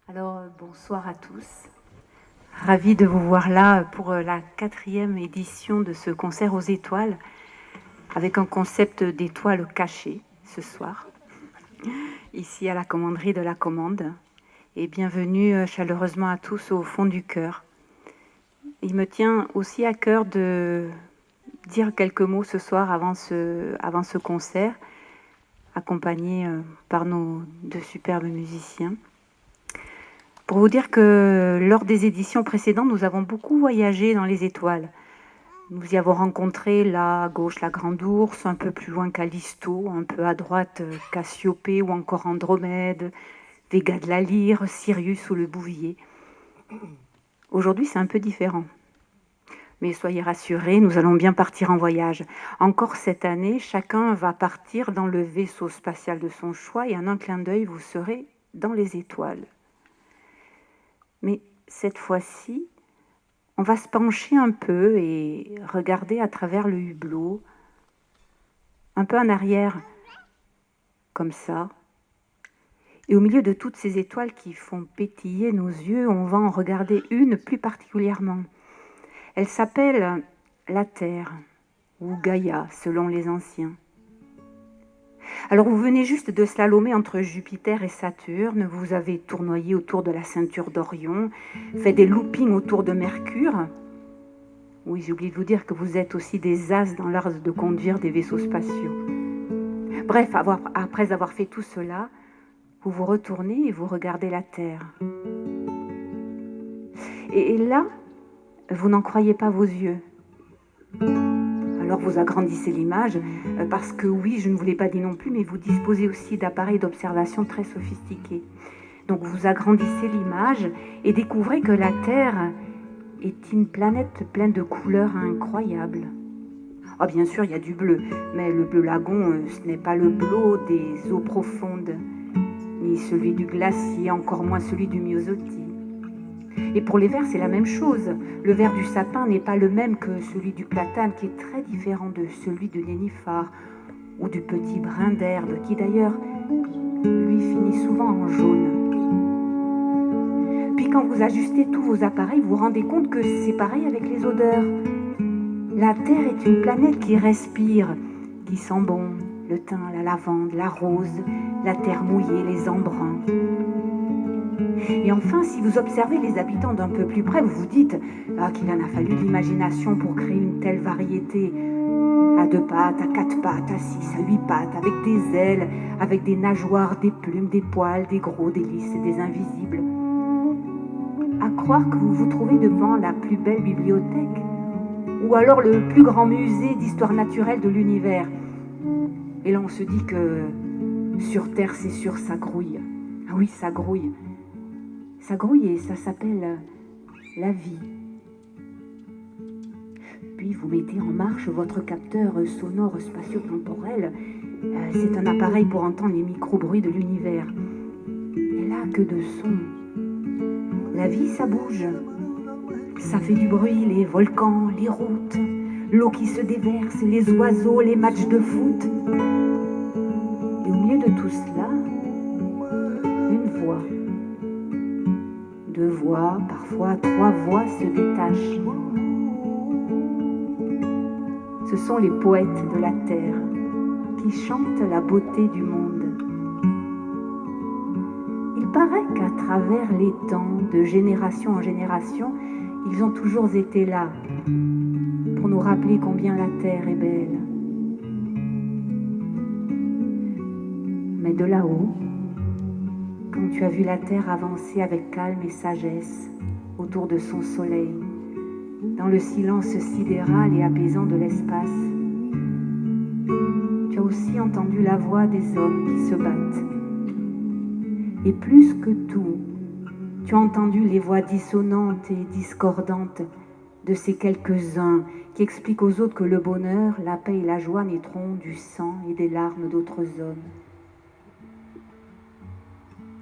Bonsoir à tous. Ravie de vous voir là pour la 4e édition de ce concert aux étoiles, avec un concept d'étoiles cachées ce soir, ici à la commanderie de la Commande. Et bienvenue chaleureusement à tous au fond du cœur. Il me tient aussi à cœur de dire quelques mots ce soir avant ce concert, accompagné par nos deux superbes musiciens. Pour vous dire que lors des éditions précédentes, nous avons beaucoup voyagé dans les étoiles. Nous y avons rencontré là à gauche la Grande Ourse, un peu plus loin Callisto, un peu à droite Cassiopée ou encore Andromède, Vega de la Lyre, Sirius ou le Bouvier. Aujourd'hui, c'est un peu différent. Mais soyez rassurés, nous allons bien partir en voyage. Encore cette année, chacun va partir dans le vaisseau spatial de son choix et en un clin d'œil, vous serez dans les étoiles. Mais cette fois-ci, on va se pencher un peu et regarder à travers le hublot, un peu en arrière, comme ça. Et au milieu de toutes ces étoiles qui font pétiller nos yeux, on va en regarder une plus particulièrement. Elle s'appelle la Terre, ou Gaïa, selon les anciens. Alors vous venez juste de slalomer entre Jupiter et Saturne, vous avez tournoyé autour de la ceinture d'Orion, fait des loopings autour de Mercure. Oui, j'ai oublié de vous dire que vous êtes aussi des as dans l'art de conduire des vaisseaux spatiaux. Bref, après avoir fait tout cela, vous vous retournez et vous regardez la Terre. Et là, vous n'en croyez pas vos yeux. Alors vous agrandissez l'image, parce que oui, je ne vous l'ai pas dit non plus, mais vous disposez aussi d'appareils d'observation très sophistiqués. Donc vous agrandissez l'image et découvrez que la Terre est une planète pleine de couleurs incroyables. Ah, bien sûr, il y a du bleu, mais le bleu lagon, ce n'est pas le bleu des eaux profondes, ni celui du glacier, encore moins celui du myosotis. Et pour les vers, c'est la même chose. Le vert du sapin n'est pas le même que celui du platane, qui est très différent de celui du nénuphar ou du petit brin d'herbe, qui d'ailleurs, lui, finit souvent en jaune. Puis quand vous ajustez tous vos appareils, vous vous rendez compte que c'est pareil avec les odeurs. La Terre est une planète qui respire, qui sent bon, le thym, la lavande, la rose, la terre mouillée, les embruns. Et enfin, si vous observez les habitants d'un peu plus près, vous vous dites qu'il en a fallu de l'imagination pour créer une telle variété. À 2 pattes, à 4 pattes, à 6, à 8 pattes, avec des ailes, avec des nageoires, des plumes, des poils, des gros, des lisses et des invisibles. À croire que vous vous trouvez devant la plus belle bibliothèque, ou alors le plus grand musée d'histoire naturelle de l'univers. Et là, on se dit que sur Terre, c'est sûr, ça grouille. Ah oui, ça grouille. Ça grouille et ça s'appelle la vie. Puis vous mettez en marche votre capteur sonore spatio-temporel. C'est un appareil pour entendre les micro-bruits de l'univers. Et là, que de sons. La vie, ça bouge. Ça fait du bruit, les volcans, les routes, l'eau qui se déverse, les oiseaux, les matchs de foot. Et au milieu de tout cela, une voix. 2 voix, parfois 3 voix se détachent. Ce sont les poètes de la Terre qui chantent la beauté du monde. Il paraît qu'à travers les temps, de génération en génération, ils ont toujours été là pour nous rappeler combien la Terre est belle. Mais de là-haut, quand tu as vu la Terre avancer avec calme et sagesse autour de son soleil, dans le silence sidéral et apaisant de l'espace, tu as aussi entendu la voix des hommes qui se battent. Et plus que tout, tu as entendu les voix dissonantes et discordantes de ces quelques-uns qui expliquent aux autres que le bonheur, la paix et la joie naîtront du sang et des larmes d'autres hommes.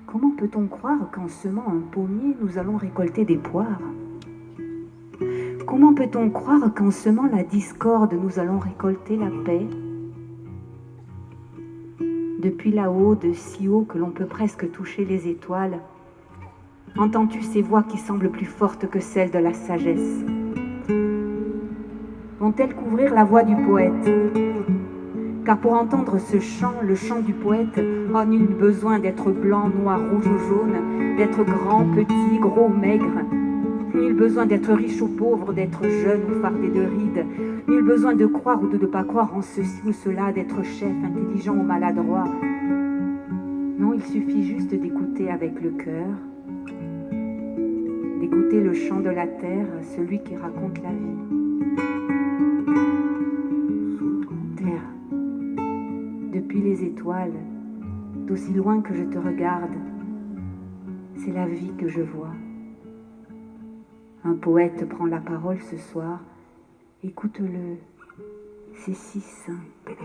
Comment peut-on croire qu'en semant un pommier, nous allons récolter des poires ? Comment peut-on croire qu'en semant la discorde, nous allons récolter la paix ? Depuis là-haut, de si haut que l'on peut presque toucher les étoiles, Entends-tu ces voix qui semblent plus fortes que celles de la sagesse? Vont-elles couvrir la voix du poète? Car pour entendre ce chant, le chant du poète, oh, nul besoin d'être blanc, noir, rouge ou jaune, d'être grand, petit, gros, maigre. Nul besoin d'être riche ou pauvre, d'être jeune ou fardé de rides. Nul besoin de croire ou de ne pas croire en ceci ou cela, d'être chef, intelligent ou maladroit. Non, il suffit juste d'écouter avec le cœur, d'écouter le chant de la terre, celui qui raconte la vie. Terre, depuis les étoiles, d'aussi loin que je te regarde, c'est la vie que je vois. Un poète prend la parole ce soir, écoute-le, c'est si simple.